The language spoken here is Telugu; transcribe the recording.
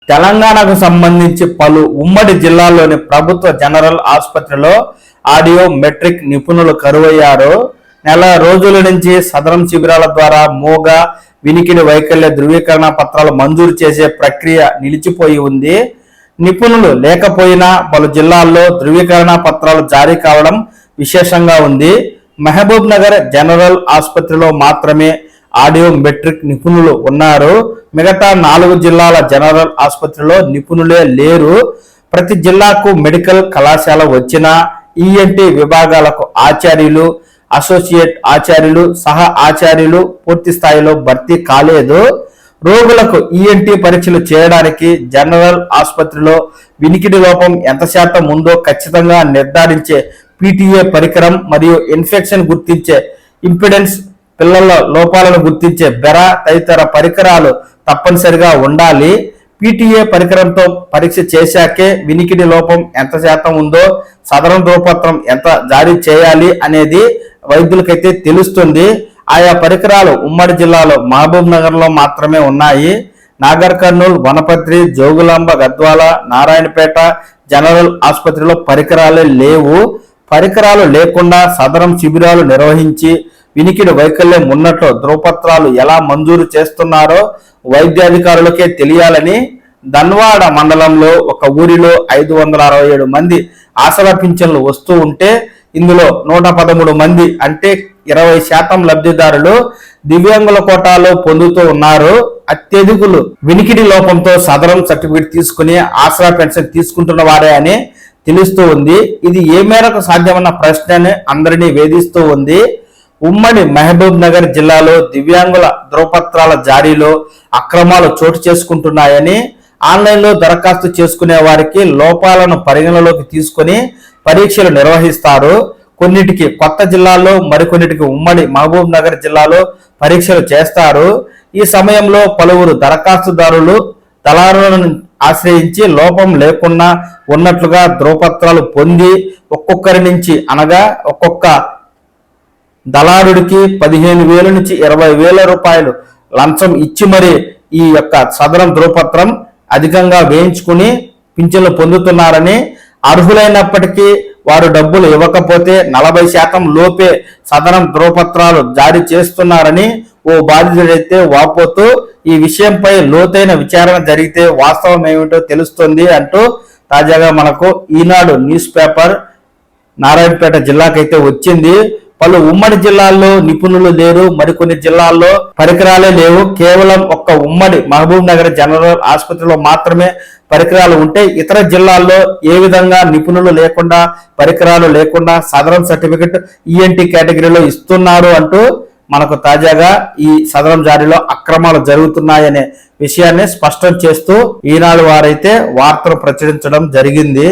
తెలంగాణకు సంబంధించి పలు ఉమ్మడి జిల్లాల్లోని ప్రభుత్వ జనరల్ ఆసుపత్రిలో ఆడియో మెట్రిక్ నిపుణులు కరువయ్యారు. నెల రోజుల నుంచి సదరం శిబిరాల ద్వారా మూగ వినికిడి వైకల్య ధృవీకరణ పత్రాలు మంజూరు చేసే ప్రక్రియ నిలిచిపోయి ఉంది. నిపుణులు లేకపోయినా పలు జిల్లాల్లో ధృవీకరణ పత్రాలు జారీ కావడం విశేషంగా ఉంది. మహబూబ్ నగర్ జనరల్ ఆసుపత్రిలో మాత్రమే ఆడియో మెట్రిక్ నిపుణులు ఉన్నారు. మిగతా 4 జిల్లాల జనరల్ ఆసుపత్రిలో నిపుణులే లేరు. ప్రతి జిల్లాకు మెడికల్ కళాశాల వచ్చినా ఈఎన్టీ విభాగాలకు ఆచార్యులు, అసోసియేట్ ఆచార్యులు, సహా ఆచార్యులు పూర్తి స్థాయిలో భర్తీ కాలేదు. రోగులకు ఈఎన్టీ పరీక్షలు చేయడానికి జనరల్ ఆసుపత్రిలో వినికిడి లోపం ఎంత శాతం ఉందో ఖచ్చితంగా నిర్ధారించే పీటీఏ పరికరం మరియు ఇన్ఫెక్షన్ గుర్తించే ఇంపిడెన్స్, పిల్లల లోపాలను గుర్తించే బెరా తదితర పరికరాలు తప్పనిసరిగా ఉండాలి. పీటీఏ పరికరంతో పరీక్ష చేశాకే వినికిడి లోపం ఎంత శాతం ఉందో, సదరం ధ్రువపత్రం ఎంత జారీ చేయాలి అనేది వైద్యులకైతే తెలుస్తుంది. ఆయా పరికరాలు ఉమ్మడి జిల్లాలో మహబూబ్ నగర్ లో మాత్రమే ఉన్నాయి. నాగర్ కర్నూల్, వనపర్తి, జోగులాంబ, గద్వాల, నారాయణపేట జనరల్ ఆసుపత్రిలో పరికరాలే లేవు. పరికరాలు లేకుండా సదరం శిబిరాలు నిర్వహించి వినికిడి వైకల్యం ఉన్నట్లు ధ్రువపత్రాలు ఎలా మంజూరు చేస్తున్నారో వైద్యాధికారులకే తెలియాలని ధన్వాడ మండలంలో ఒక ఊరిలో 567 మంది ఆసరా పింఛన్లు వస్తూ ఉంటే ఇందులో 113 మంది అంటే 20% లబ్ధిదారులు దివ్యాంగుల కోటాలో పొందుతూ ఉన్నారు. అత్యధికులు వినికిడి లోపంతో సదరం సర్టిఫికేట్ తీసుకుని ఆసరా పెన్షన్ తీసుకుంటున్న వారే అని తెలుస్తూ ఉంది. ఇది ఏ మేరకు సాధ్యమన్న ప్రశ్నని అందరినీ వేధిస్తూ ఉంది. ఉమ్మడి మహబూబ్ నగర్ జిల్లాలో దివ్యాంగుల ధ్రువపత్రాల జారీలో అక్రమాలు చోటు చేసుకుంటున్నాయని, ఆన్లైన్లో దరఖాస్తు చేసుకునే వారికి లోపాలను పరిగణలోకి తీసుకుని పరీక్షలు నిర్వహిస్తారు. కొన్నిటికి కొత్త జిల్లాల్లో, మరికొన్నిటికి ఉమ్మడి మహబూబ్ నగర్ జిల్లాలో పరీక్షలు చేస్తారు. ఈ సమయంలో పలువురు దరఖాస్తుదారులు దళారులను ఆశ్రయించి లోపం లేకుండా ఉన్నట్లుగా ధ్రువపత్రాలు పొంది ఒక్కొక్కరి నుంచి అనగా ఒక్కొక్క దళారుడికి 15,000 నుంచి 20,000 రూపాయలు లంచం ఇచ్చి మరి ఈ యొక్క సదరం ధ్రువపత్రం అధికంగా వేయించుకుని పింఛన్లు పొందుతున్నారని, అర్హులైనప్పటికీ వారు డబ్బులు ఇవ్వకపోతే 40% లోపే సదరం ధ్రువపత్రాలు జారీ చేస్తున్నారని ఓ బాధితుడైతే వాపోతూ ఈ విషయంపై లోతైన విచారణ జరిగితే వాస్తవం ఏమిటో తెలుస్తుంది అంటూ తాజాగా మనకు ఈనాడు న్యూస్ పేపర్ నారాయణపేట జిల్లాకైతే వచ్చింది. పలు ఉమ్మడి జిల్లాల్లో నిపుణులు లేరు, మరికొన్ని జిల్లాల్లో పరికరాలే లేవు. కేవలం ఒక్క ఉమ్మడి మహబూబ్ నగర్ జనరల్ ఆసుపత్రిలో మాత్రమే పరికరాలు ఉంటే ఇతర జిల్లాల్లో ఏ విధంగా నిపుణులు లేకుండా, పరికరాలు లేకుండా సదరం సర్టిఫికెట్ ఈఎన్టీ కేటగిరీలో ఇస్తున్నారు అంటూ మనకు తాజాగా ఈ సదరం జారీలో అక్రమాలు జరుగుతున్నాయనే విషయాన్ని స్పష్టం చేస్తూ ఈనాడు వారైతే వార్తలు ప్రచురించడం జరిగింది.